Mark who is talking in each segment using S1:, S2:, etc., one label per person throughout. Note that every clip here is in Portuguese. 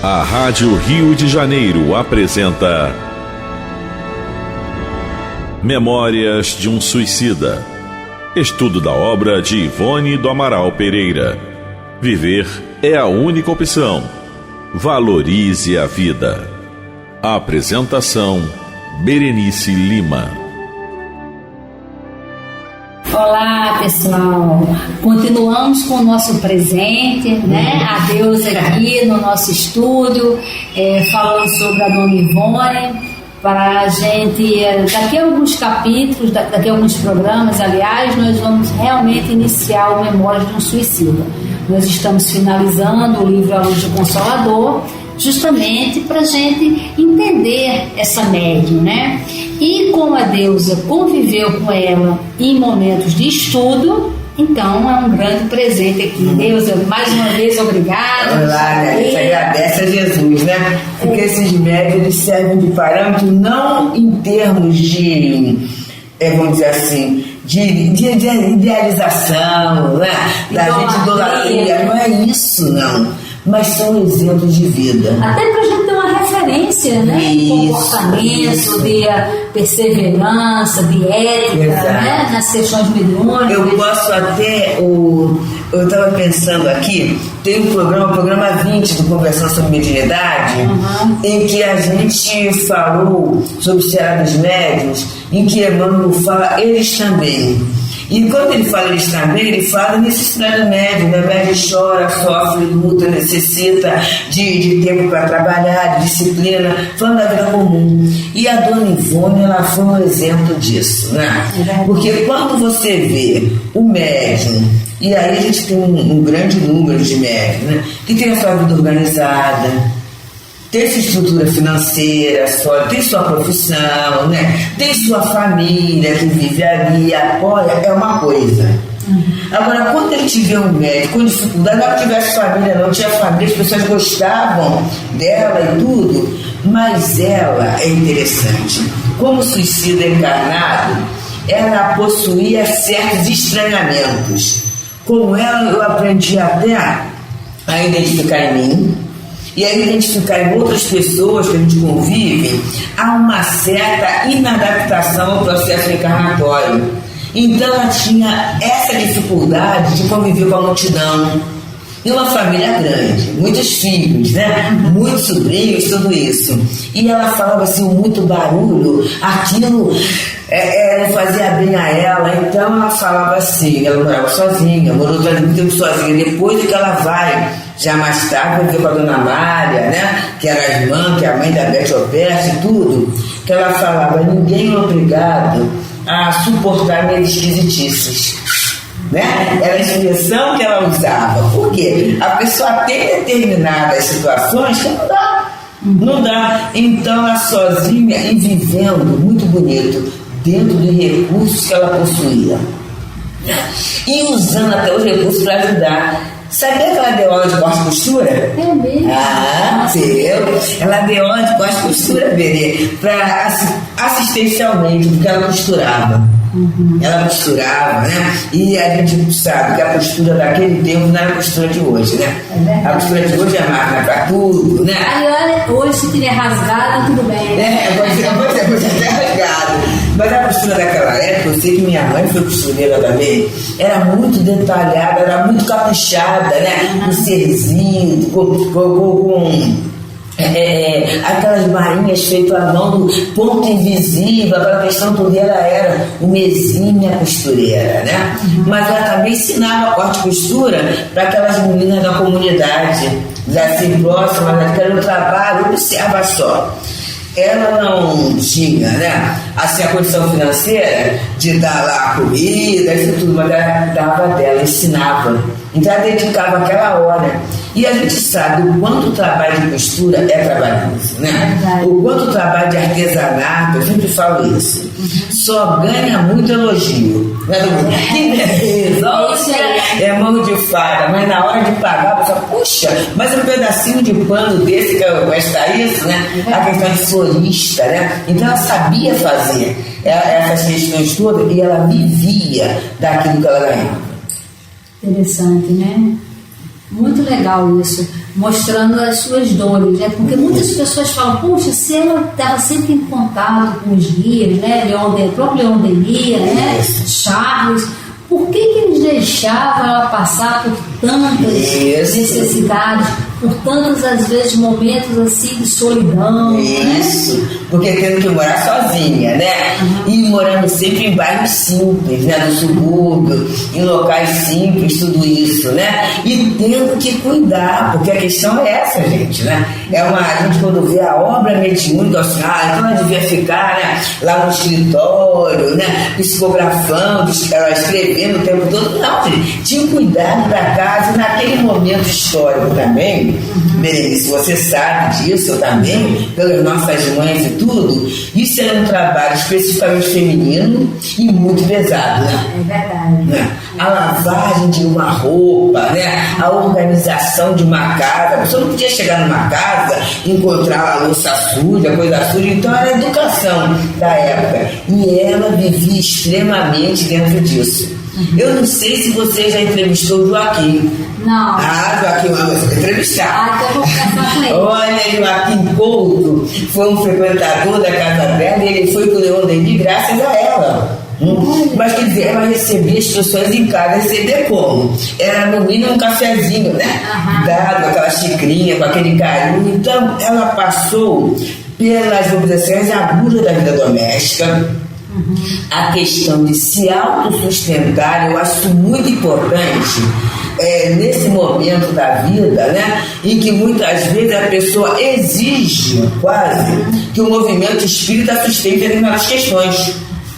S1: A Rádio Rio de Janeiro apresenta Memórias de um Suicida. Estudo da obra de Ivone do Amaral Pereira. Viver é a única opção. Valorize a vida. Apresentação: Berenice Lima.
S2: Olá, pessoal. Continuamos com o nosso presente, né? A Deus aqui no nosso estúdio, falando sobre a Dona Ivone, para a gente, daqui a alguns capítulos, daqui a alguns programas, aliás, nós vamos realmente iniciar o Memórias de um Suicida. Nós estamos finalizando o livro A Luz do Consolador, justamente para a gente entender essa médium, né? E como a deusa conviveu com ela em momentos de estudo, então é um grande presente aqui. Deusa, mais uma vez, obrigada.
S3: Olá, né? A gente agradece a Jesus, né? Porque esses médios, eles servem de parâmetro não em termos de, vamos dizer assim, de idealização, né? Da gente idolatria, não é isso, não. Mas são exemplos de vida.
S2: Até para a gente ter uma referência, né? De comportamento, de perseverança, de ética, né? Nas sessões mediúnicas.
S3: Eu posso até, eu estava pensando aqui, tem o programa 20 do Conversando sobre Mediunidade, em que a gente falou sobre o Ceará dos Médiuns, em que Emmanuel fala eles também. E quando ele fala eles também, ele fala da necessidade do médium, né? O médium chora, sofre, luta, necessita de tempo para trabalhar, de disciplina, falando da vida comum. E a Dona Ivone, ela foi um exemplo disso, né? Porque quando você vê o médium, e aí a gente tem um grande número de médiums, né? Que tem a sua vida organizada, tem sua estrutura financeira, tem sua profissão, né? Tem sua família que vive ali, apoia, é uma coisa. Agora, quando ele tiver um médico com dificuldade, não tivesse família, não tinha família, as pessoas gostavam dela e tudo, mas ela é interessante. Como suicida encarnado, ela possuía certos estranhamentos. Como ela, eu aprendi até a identificar em mim, e a identificar em outras pessoas que a gente convive, há uma certa inadaptação ao processo encarnatório. Então ela tinha essa dificuldade de conviver com a multidão. E uma família grande, muitos filhos, né? Muitos sobrinhos, tudo isso. E ela falava assim, muito barulho, aquilo não fazia bem a ela. Então ela falava assim, ela morava sozinha, morou durante muito tempo sozinha. Depois que ela vai, já mais tarde, vai ver com a Dona Mária, né? Que era a irmã, que é a mãe da Bete Alberto e tudo, que ela falava, ninguém é obrigado a suportar minhas esquisitices. Né? Era a expressão que ela usava. Por quê? A pessoa tem determinadas situações que não dá. Então ela sozinha e vivendo muito bonito, dentro de recursos que ela possuía. E usando até os recursos para ajudar. Sabia que ela deu aula de corte e costura?
S2: É mesmo?
S3: Ela deu aula de corte e costura, Berê, assistencialmente, porque ela costurava. Ela costurava, né? E a gente sabe que a costura daquele tempo não era a costura de hoje, né? A costura de hoje é máquina para tudo, né?
S2: Aí olha, hoje se tiver rasgado, tudo bem.
S3: Pode até rasgado. Mas a costura daquela época, eu sei que minha mãe foi costureira também, era muito detalhada, era muito caprichada, né? Com serzinho, com aquelas marinhas feitas à mão do ponto invisível, aquela questão toda, ela era uma exímia costureira, né? Mas ela também ensinava corte e costura para aquelas meninas da comunidade, assim, próximas, que era um trabalho, observa só. Ela não tinha, né, assim, a condição financeira de dar lá a comida, isso tudo, mas ela dava dela, ensinava. Então ela dedicava aquela hora. E a gente sabe o quanto o trabalho de costura é trabalhoso, né? O quanto o trabalho de artesanato, eu sempre falo isso, só ganha muito elogio. Que beleza, é mão de fada, mas na hora de pagar, você fala, puxa, mas um pedacinho de pano desse que vai estar isso, né? A questão de florista, né? Então ela sabia fazer essas questões todas e ela vivia daquilo que ela ganhava.
S2: Interessante, né? Muito legal isso. mostrando as suas dores, né? Porque muitas pessoas falam, poxa, se ela estava sempre em contato com os guias, né? O próprio Leon Denis, né? Charles, por que eles deixavam ela passar por tantas necessidades, por tantos, às vezes, momentos assim de solidão?
S3: Isso,
S2: né?
S3: Porque tendo que morar sozinha, né? E morando sempre em bairros simples, né? No subúrbio, em locais simples, tudo isso, né? E tendo que cuidar, porque a questão é essa, gente, né? A gente quando vê a obra mediúnica, assim, então ela devia ficar, né? Lá no escritório, né? Psicografando, ela escrevendo o tempo todo. Não, gente, tinha cuidado da casa naquele momento histórico também. Berenice, você sabe disso, eu também, pelas nossas mães e tudo. Isso era um trabalho especificamente feminino e muito pesado, né?
S2: É verdade.
S3: Né? A lavagem de uma roupa, né? A organização de uma casa. A pessoa não podia chegar numa casa e encontrar a louça suja, coisa suja. Então era a educação da época. E ela vivia extremamente dentro disso. Eu não sei se você já entrevistou o Joaquim.
S2: Não.
S3: Joaquim, você vai entrevistar.
S2: Então eu vou conversar com ele.
S3: Olha, Joaquim Couto foi um frequentador da casa dela e ele foi com o Leon Denis graças a ela. Mas quer dizer, ela recebia as pessoas em casa, receber como? Era no mínimo um cafezinho, né? Dado, aquela xicrinha, com aquele carinho. Então, ela passou pelas, vamos dizer assim, as agulhas da vida doméstica. A questão de se autossustentar, eu acho muito importante nesse momento da vida, né, em que muitas vezes a pessoa exige quase que o movimento espírita sustente determinadas questões.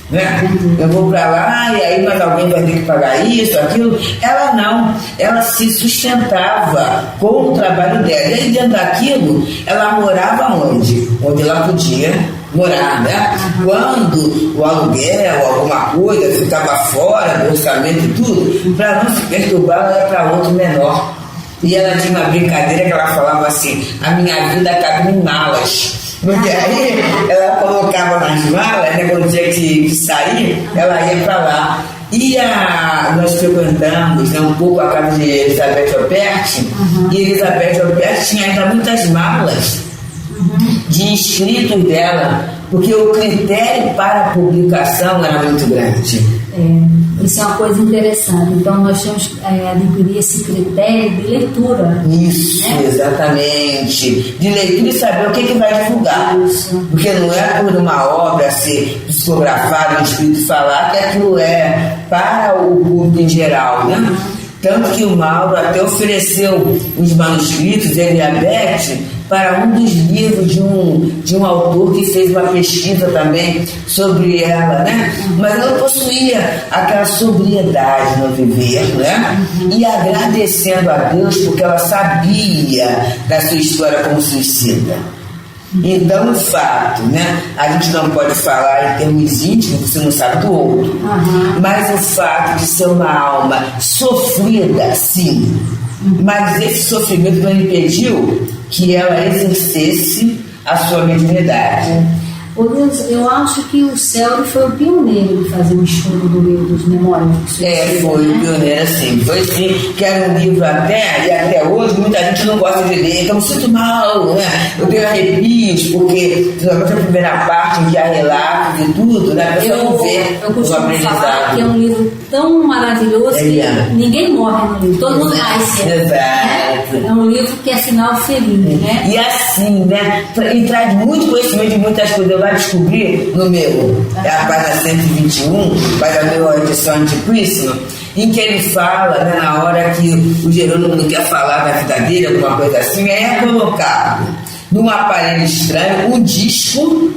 S3: Né? Eu vou para lá e aí mais alguém vai ter que pagar isso, aquilo. Ela não, ela se sustentava com o trabalho dela. E aí dentro daquilo, ela morava onde? Onde ela podia morar, né? Quando o aluguel, alguma coisa ficava fora do orçamento e tudo, para não se perturbar, ela ia para outro menor. E ela tinha uma brincadeira que ela falava assim: a minha vida cabe em malas. Porque aí ela colocava nas malas, né, quando tinha que sair, ela ia para lá. E nós frequentamos, né, um pouco a casa de Elizabeth Operti, e Elizabeth Operti tinha ainda muitas malas de inscritos dela, porque o critério para a publicação era muito grande.
S2: Isso é uma coisa interessante. Então nós temos que adquirir esse critério de leitura.
S3: Isso, né? Exatamente. De leitura e saber o que vai divulgar. Isso. Porque não é por uma obra ser psicografada, um espírito falar, que aquilo é para o público em geral, né? Tanto que o Mauro até ofereceu os manuscritos, ele e a Beth, para um dos livros de um autor que fez uma pesquisa também sobre ela, né? Mas ela possuía aquela sobriedade no viver, né? E agradecendo a Deus porque ela sabia da sua história como suicida. Então, o fato, né? A gente não pode falar em termos íntimos, você não sabe do outro. Mas o fato de ser uma alma sofrida, sim. Mas esse sofrimento não impediu que ela exercesse a sua mediunidade.
S2: Ô Deus, eu acho que o Célio foi o pioneiro de fazer um estudo do livro dos Memórias do Suicídio.
S3: Foi o pioneiro, sim. Foi sim, que era um livro e até hoje muita gente não gosta de ler, então eu me sinto mal, né? Eu tenho arrepios, porque principalmente a primeira parte em que há relatos e tudo, né?
S2: Eu costumo falar que é um livro tão maravilhoso que ninguém morre no livro, todo mundo nasce.
S3: Exato.
S2: É um livro que é final feliz, né?
S3: E assim, né? E traz muito conhecimento de muitas coisas. Eu vai descobrir no meu, a página 121, página meu, edição antiquíssima, em que ele fala, né, na hora que o Jerônimo não quer falar da vida dele, alguma coisa assim, é colocado num aparelho estranho um disco,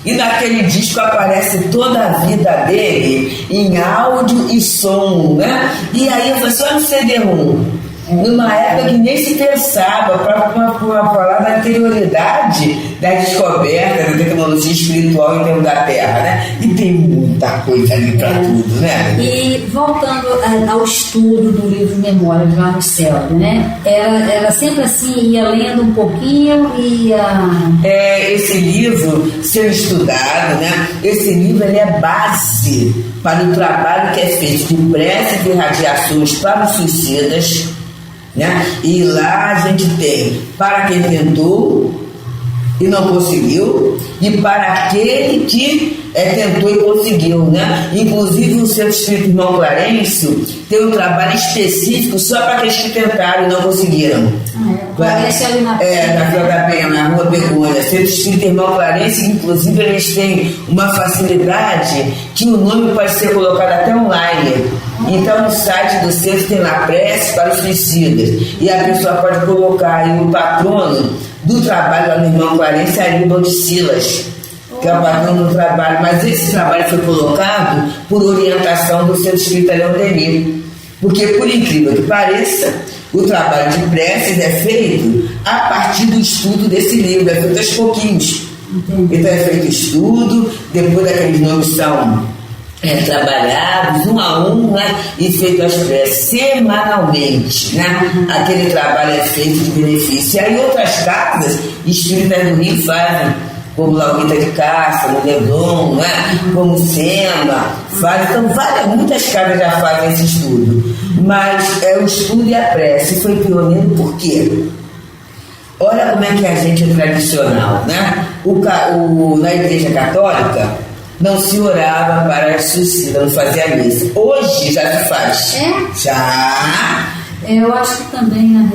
S3: e naquele disco aparece toda a vida dele em áudio e som, né? E aí eu falei assim, olha o CD-ROM. Numa época que nem se pensava, para falar da anterioridade da descoberta da tecnologia espiritual em termos da Terra, né? E tem muita coisa ali para tudo, né?
S2: E voltando ao estudo do livro Memórias lá no Céu, né? Ela sempre assim ia lendo um pouquinho e
S3: esse livro ser estudado, né? Esse livro ele é base para o trabalho que é feito de preces e radiações para os suicidas. né? E lá a gente tem para quem tentou e não conseguiu, e para aquele que tentou e conseguiu, né? Inclusive o Centro Espírita Irmão Clarencio tem um trabalho específico só para aqueles que tentaram e não conseguiram.
S2: Clarencio ali na
S3: Vila da Penha, na Rua Begônia. Centro Espírita Irmão Clarencio, inclusive eles têm uma facilidade que o nome pode ser colocado até online. Então no site do centro tem lá prece para os suicidas, e a pessoa pode colocar aí o patrono do trabalho lá no Irmão Clarencio, Aníbal de Silas, que é o patrono do trabalho, mas esse trabalho foi colocado por orientação do Centro Espírita Leão Denis, porque, por incrível que pareça, o trabalho de preces é feito a partir do estudo desse livro, é feito aos pouquinhos. Então é feito estudo, depois aqueles nomes são trabalhados um a um, né, e feito as preces semanalmente, né? Aquele trabalho é feito de benefício. E aí outras casas espíritas do Rio fazem, como Laurita de Cássia, no Leblon, né? Como Sema, faz. Então muitas casas já fazem esse estudo, mas o estudo e a prece foi pioneiro. Por quê? Olha como é que a gente é tradicional, né? Na Igreja Católica não se orava para suicida, não fazia missa. Hoje já se faz. Já.
S2: Eu acho que também na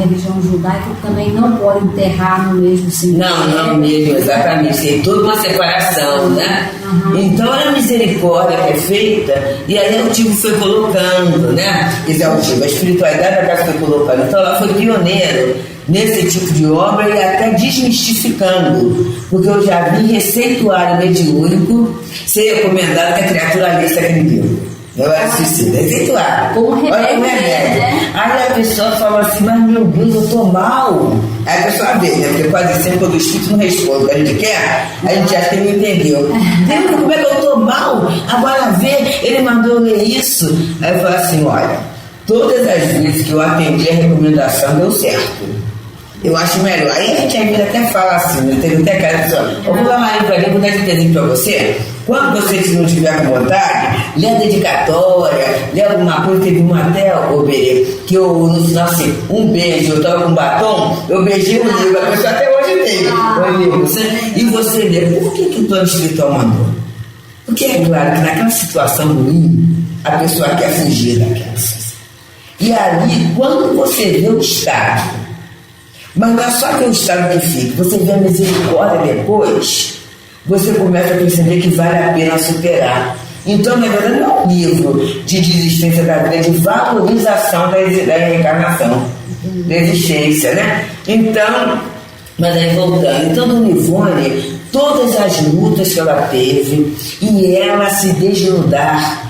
S2: religião judaica também não pode enterrar no mesmo cemitério.
S3: Não mesmo, exatamente. Tem toda uma separação, né? Então a misericórdia que é feita, e aí o tipo foi colocando, né? A espiritualidade da casa foi colocando. Então ela foi pioneira nesse tipo de obra e até desmistificando, porque eu já vi receituário mediúnico ser recomendado que a criatura lesse aquele livro. Eu era suicida, receituário.
S2: Como remédio.
S3: Né? Aí a pessoa fala assim, mas meu Deus, eu tô mal. Aí a pessoa vê, né? Porque quase sempre quando o espírito não responde o que a gente quer, a gente acha que ele não entendeu. Deus, como é que eu tô mal? Agora vê, ele mandou eu ler isso. Aí eu falo assim, olha, todas as vezes que eu atendi a recomendação deu certo. Eu acho melhor. Aí a gente ainda até fala assim, né? Teve até cara de eu vou dar uma livraria, vou dar de presente pra você. Quando você não tiver com vontade, lê a dedicatória, lê alguma coisa. Teve uma até, Berê, que eu, no final assim, um beijo, eu tava com batom, eu beijei o livro, a pessoa até hoje tem o livro. E você lê, por que o plano espiritual mandou? Porque é claro que naquela situação ruim, a pessoa quer fugir daquela situação. E ali, quando você vê o estado, mas não é só que o estado que fica, você vê a misericórdia depois, você começa a perceber que vale a pena superar. Então, na verdade, não é um livro de desistência da vida, de valorização da reencarnação, da existência, né? Então, mas aí voltando, então, Dona Ivone, todas as lutas que ela teve e ela se desnudar.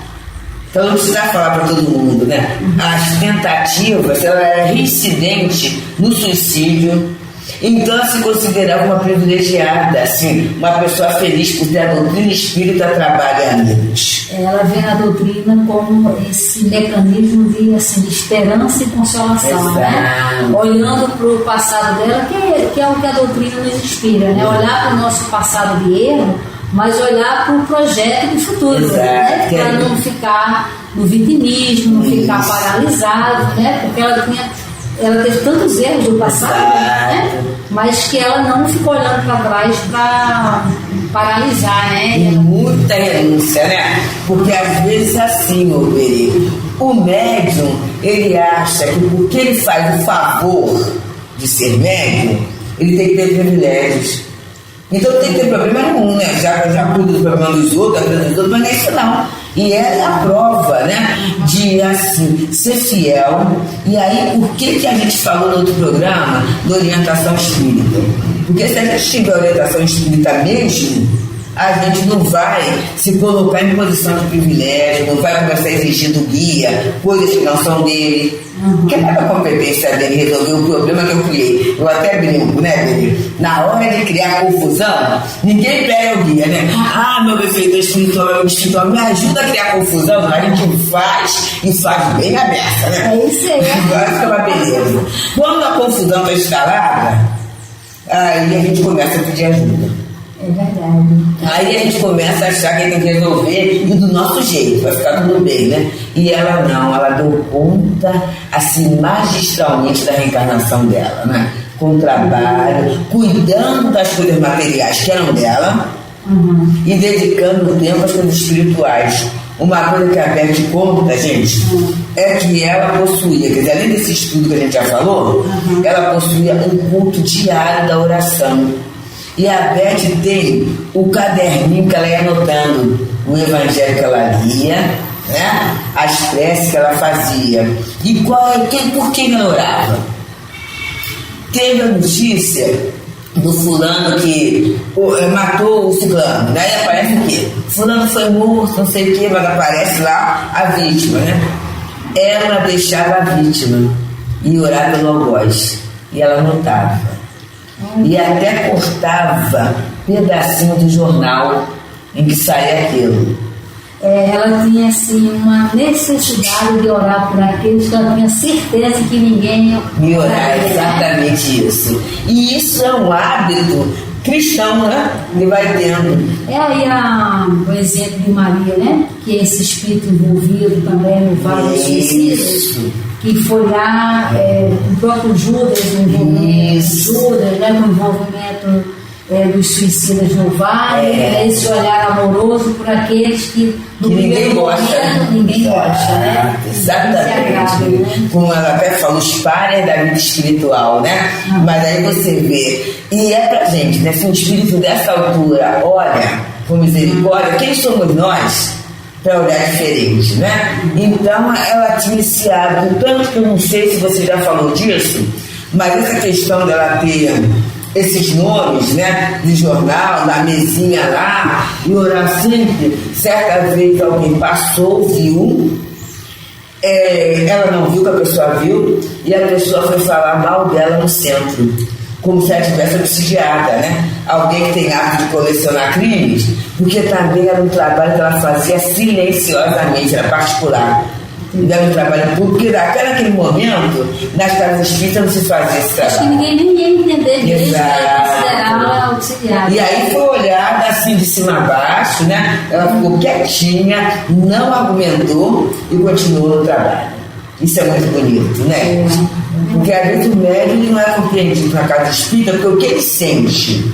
S3: Então não precisa falar para todo mundo, né? As tentativas, ela era reincidente no suicídio, então ela se considerava uma privilegiada, assim, uma pessoa feliz por ter a doutrina espírita trabalha amigos.
S2: Ela vê a doutrina como esse mecanismo de esperança e consolação, né? Olhando para o passado dela, que é o que a doutrina nos inspira, né? Olhar para o nosso passado de erro, mas olhar para o projeto do futuro, né? Para não ficar no vitimismo, não ficar paralisado, né? Porque ela teve tantos erros do passado, né? Mas que ela não ficou olhando para trás para paralisar, né?
S3: E muita renúncia, né? Porque às vezes assim, o médium, ele acha que porque ele faz o favor de ser médium, ele tem que ter privilégios. Então não tem que ter problema nenhum, né? Já cuida do problema dos outros, da vida dos outros, mas não é isso não. E ela é a prova, né? De, assim, ser fiel. E aí, por que a gente falou no outro programa da orientação espírita? Porque se a gente tiver orientação espírita mesmo, a gente não vai se colocar em posição de privilégio, não vai começar a exigir do guia coisas que não são dele. Porque não é da competência dele resolver o problema que eu criei. Eu até brinco, né, Beli? Na hora de criar confusão, ninguém pega o guia, né? Meu benfeitor espiritual, me ajuda a criar confusão. A gente faz e faz bem a beça, né?
S2: É isso aí.
S3: Agora fica uma beleza. Quando a confusão está instalada, aí a gente começa a pedir ajuda.
S2: É verdade.
S3: Aí a gente começa a achar que tem que resolver e do nosso jeito, vai ficar tudo bem, né? E ela não, ela deu conta, assim, magistralmente da reencarnação dela, né? Com trabalho, cuidando das coisas materiais que eram dela, e dedicando tempo às coisas espirituais. Uma coisa que a Beth conta, gente, é que ela possuía, quer dizer, além desse estudo que a gente já falou, ela possuía um culto diário da oração. E a Beth tem o caderninho que ela ia anotando o evangelho que ela lia, né? As preces que ela fazia. E por que ela orava? Teve a notícia do fulano que matou o fulano. Daí aparece o quê? Fulano foi morto, não sei o quê, mas aparece lá a vítima, né? Ela deixava a vítima e orava pelo algoz. E ela anotava. E até cortava pedacinho do jornal em que saía aquilo.
S2: Ela tinha assim uma necessidade de orar por aqueles que ela tinha certeza que ninguém
S3: ia orar, exatamente isso. E isso é um hábito cristão, né? Que vai tendo.
S2: É aí o exemplo de Maria, né? Que é esse espírito envolvido também no vale dos suicidas, que foi lá, o próprio Judas, o envolvimento Judas, né? O envolvimento dos suicidas no vale, esse olhar amoroso por aqueles que no
S3: ninguém gosta.
S2: Ninguém gosta, né?
S3: Exatamente.
S2: Agrada, né?
S3: Como ela até falou, os pares da vida espiritual, né? Mas aí você vê, e é pra gente, né? Se um espírito dessa altura olha com misericórdia, quem somos nós para olhar diferente, né? Então ela tinha esse hábito, tanto que eu não sei se você já falou disso, mas essa questão dela ter esses nomes, né, de jornal, na mesinha lá, e orar sempre. Certa vez alguém passou, viu, ela não viu, que a pessoa viu, e a pessoa foi falar mal dela no centro, como se ela tivesse obsidiada, né? Alguém que tem hábito de colecionar crimes, porque também era um trabalho que ela fazia silenciosamente, era particular. Era um trabalho público, porque naquele momento, nas casas espíritas não se fazia esse trabalho.
S2: Acho que ninguém ia entender mesmo, considerá-la auxiliar.
S3: E aí foi olhada assim de cima a baixo, né? Ela ficou quietinha, não argumentou e continuou no trabalho. Isso é muito bonito, né? Porque às vezes o médium não é compreendido na casa espírita, porque o que ele sente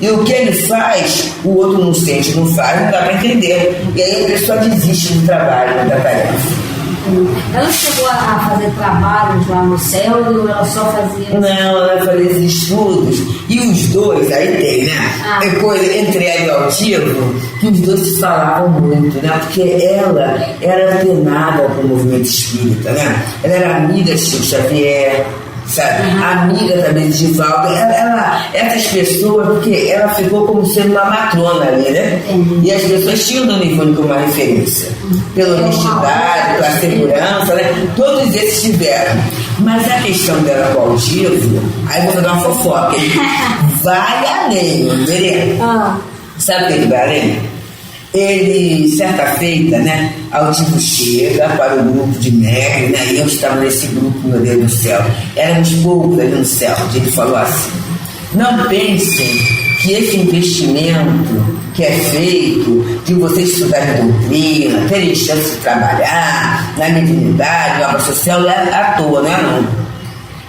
S3: e o que ele faz, o outro não sente, não faz, não dá para entender. E aí a pessoa desiste do trabalho, da tarefa.
S2: Ela chegou a fazer trabalhos lá no céu ou ela só fazia?
S3: Não, ela fazia esses estudos. E os dois, aí tem, né? É coisa entre ela e o altivo, que os dois se falavam muito, né? Porque ela era antenada com o movimento espírita, né? Ela era amiga de Chico Xavier, sabe? Amiga também de Divaldo. Essas pessoas, porque ela ficou como sendo uma matrona ali, né? E as pessoas tinham Dona Ivone como uma referência, pela honestidade, pela segurança, né? Todos esses tiveram. Mas a questão dela com o altivo, aí vou fazer uma fofoca, vai além, entendeu? Sabe o que ele vai além? Ele, certa feita, né, Altivo chega para o grupo de médios, né, e eu estava nesse grupo, meu Deus do céu, éramos poucos ali no céu. Ele falou assim: não pensem que esse investimento que é feito, de vocês estudarem doutrina, terem chance de trabalhar na mediunidade, na obra social, é à toa, não é não.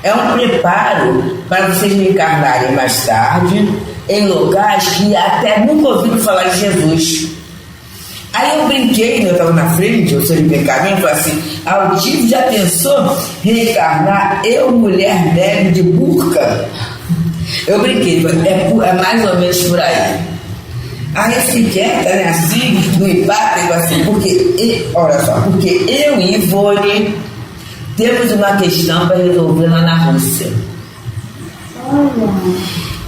S3: É um preparo para vocês reencarnarem mais tarde em locais que até nunca ouviram falar de Jesus. Aí eu brinquei, eu estava na frente, eu sou de brincadeira, eu falei assim: Altivo já pensou reencarnar eu, mulher neve de burca? Eu brinquei, é mais ou menos por aí. Aí eu fiquei quieta, né, assim, no empate, assim, porque, olha só, porque eu e Ivone temos uma questão para resolver lá na Rússia.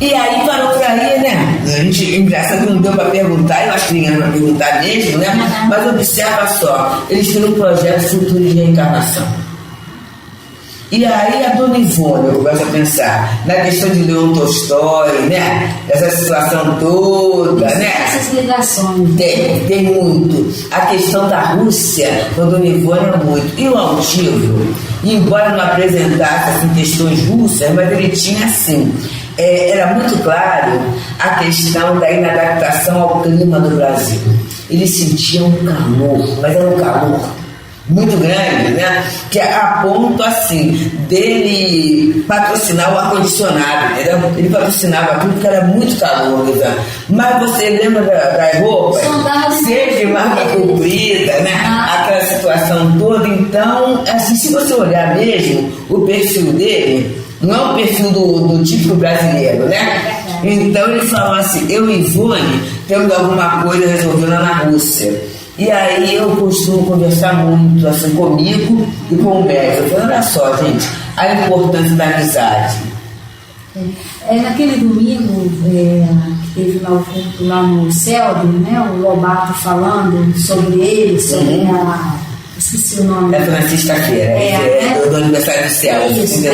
S3: E aí parou por aí, né? A gente, engraçado, não deu para perguntar, eu acho que ninguém era para perguntar mesmo, né? Mas observa só, eles têm um projeto futuro de reencarnação. E aí a Dona Ivone, eu começo a pensar na questão de Leon Tolstói, né? Essa situação toda, né?
S2: Essas ligações.
S3: Tem muito. A questão da Rússia, com a Dona Ivone é muito. E o Altivo, embora não apresentasse assim, questões russas, mas ele tinha assim. Era muito claro a questão da inadaptação ao clima do Brasil. Ele sentia um calor, mas era um calor muito grande, né? Que a ponto assim dele patrocinar o ar-condicionado, entendeu? Ele patrocinava tudo porque era muito calor, né? Mas você lembra das roupas? Sempre de manga comprida, né? Aquela situação toda. Então, assim, se você olhar mesmo o perfil dele, não é o perfil do típico brasileiro, né? Então ele falou assim: eu e Ivone temos alguma coisa resolvendo na Rússia. E aí eu costumo conversar muito assim comigo e com o médico. Eu falo, olha só, gente, a importância da amizade.
S2: Naquele domingo que teve lá no CELB, né, o Lobato falando sobre ele, sobre esqueci o nome.
S3: Francisca Feira, do aniversário do céu.
S2: Isso,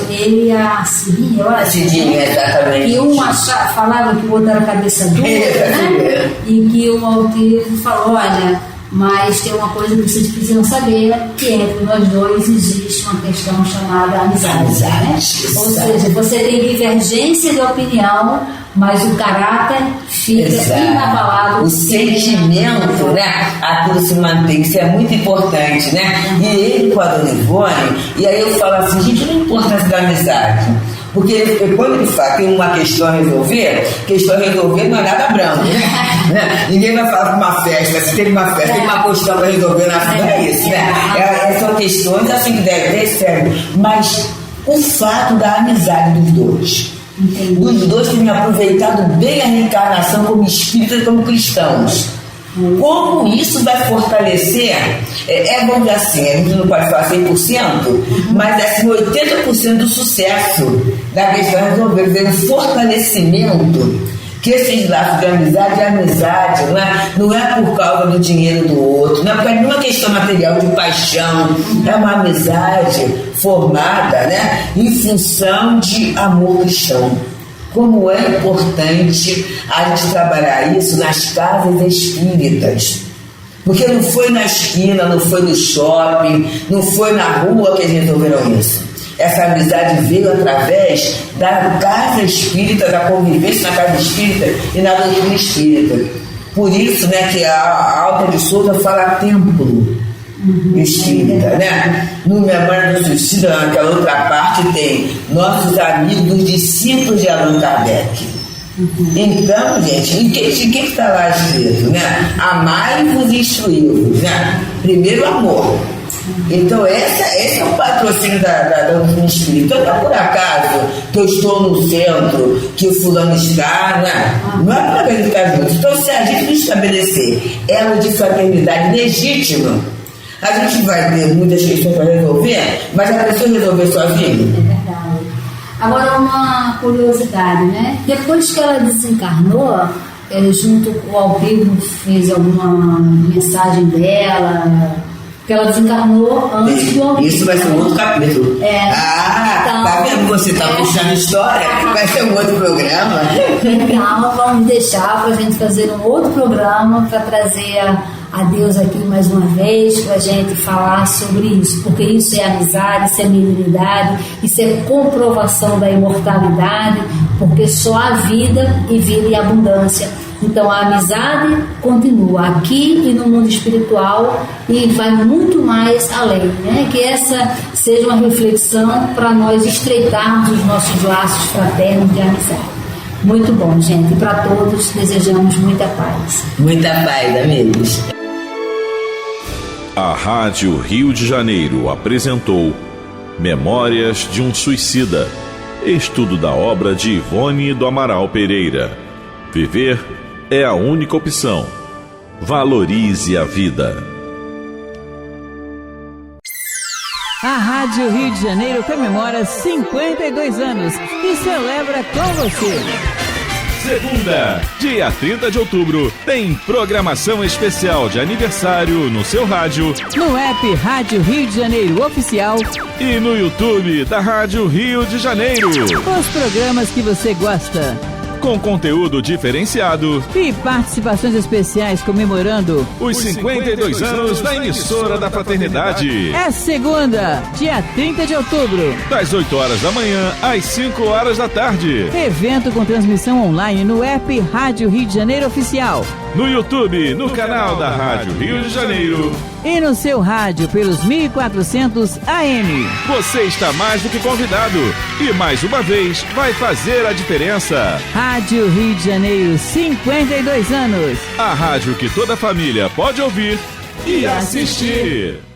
S2: ele e a Cidinha, eu acho.
S3: Cidinha, exatamente.
S2: E um falava que o outro era cabeça dura, né? E que o Altivo falou, olha, mas tem uma coisa que vocês precisam saber, que entre nós dois existe uma questão chamada amizade. Né? Ou seja, você tem divergência de opinião, mas o caráter fica inabalável.
S3: O sentimento, né? Aquilo se mantém, isso é muito importante, né? E ele com a Dona Ivone, e aí eu falo assim, gente, não é a importância da amizade. Porque quando ele fala tem uma questão a resolver não é nada branco, né? Ninguém vai falar de uma festa, se tem uma festa, tem uma questão para resolver na vida, é isso, né? São questões assim que devem ter sério. Mas o fato da amizade dos dois. Entendi. Os dois terem aproveitado bem a reencarnação como espíritas e como cristãos. Como isso vai fortalecer, vamos dizer assim, a gente não pode falar 100%, mas assim, 80% do sucesso da questão resolver, o fortalecimento que esses laços de amizade, não é por causa do dinheiro do outro, não é por nenhuma questão material de paixão, é uma amizade formada, né, em função de amor cristão. Como é importante a gente trabalhar isso nas casas espíritas. Porque não foi na esquina, não foi no shopping, não foi na rua que eles resolveram isso. Essa amizade veio através da casa espírita, da convivência na casa espírita e na doutrina espírita. Por isso, né, que a Alta de Souza fala templo espírita, né? No Memória do Suicida, naquela outra parte, tem nossos amigos discípulos de Allan Kardec. Então, gente, o que está lá escrito, né? Amai-vos e instruí-vos, né? Primeiro, amor. Então, esse é o patrocínio da doutrina espírita. Não é por acaso que eu estou no centro, que o fulano está, né? Não é para verificar juntos. Então, se a gente não estabelecer elo de fraternidade legítimo, a gente vai ter muitas questões para resolver, mas a pessoa resolver sozinha.
S2: É verdade. Agora, uma curiosidade, né? Depois que ela desencarnou, junto com o Altivo, fez alguma mensagem dela, porque ela desencarnou antes do Altivo.
S3: Isso vai ser um outro capítulo. Então, tá vendo? Você tá puxando história, vai ser um outro programa.
S2: Então, vamos deixar para a gente fazer um outro programa para trazer a Deus aqui mais uma vez para a gente falar sobre isso, porque isso é amizade, isso é mediunidade, isso é comprovação da imortalidade, porque só há vida e vida em abundância. Então a amizade continua aqui e no mundo espiritual e vai muito mais além, né? Que essa seja uma reflexão para nós estreitarmos os nossos laços fraternos de amizade. Muito bom, gente. Para todos desejamos muita paz.
S3: Muita paz, amigos.
S1: A Rádio Rio de Janeiro apresentou Memórias de um Suicida, estudo da obra de Ivone do Amaral Pereira. Viver é a única opção. Valorize a vida.
S4: A Rádio Rio de Janeiro comemora 52 anos e celebra com você.
S1: Segunda, dia 30 de outubro, tem programação especial de aniversário no seu rádio,
S4: no app Rádio Rio de Janeiro Oficial
S1: e no YouTube da Rádio Rio de Janeiro.
S4: Os programas que você gosta,
S1: com conteúdo diferenciado
S4: e participações especiais comemorando
S1: os 52 anos da emissora da Fraternidade.
S4: É segunda, dia 30 de outubro,
S1: das 8 horas da manhã às 5 horas da tarde.
S4: Evento com transmissão online no app Rádio Rio de Janeiro Oficial,
S1: no YouTube, no canal da Rádio Rio de Janeiro
S4: e no seu rádio pelos 1400 AM.
S1: Você está mais do que convidado e mais uma vez vai fazer a diferença.
S4: Rádio Rio de Janeiro, 52 anos.
S1: A rádio que toda família pode ouvir e assistir.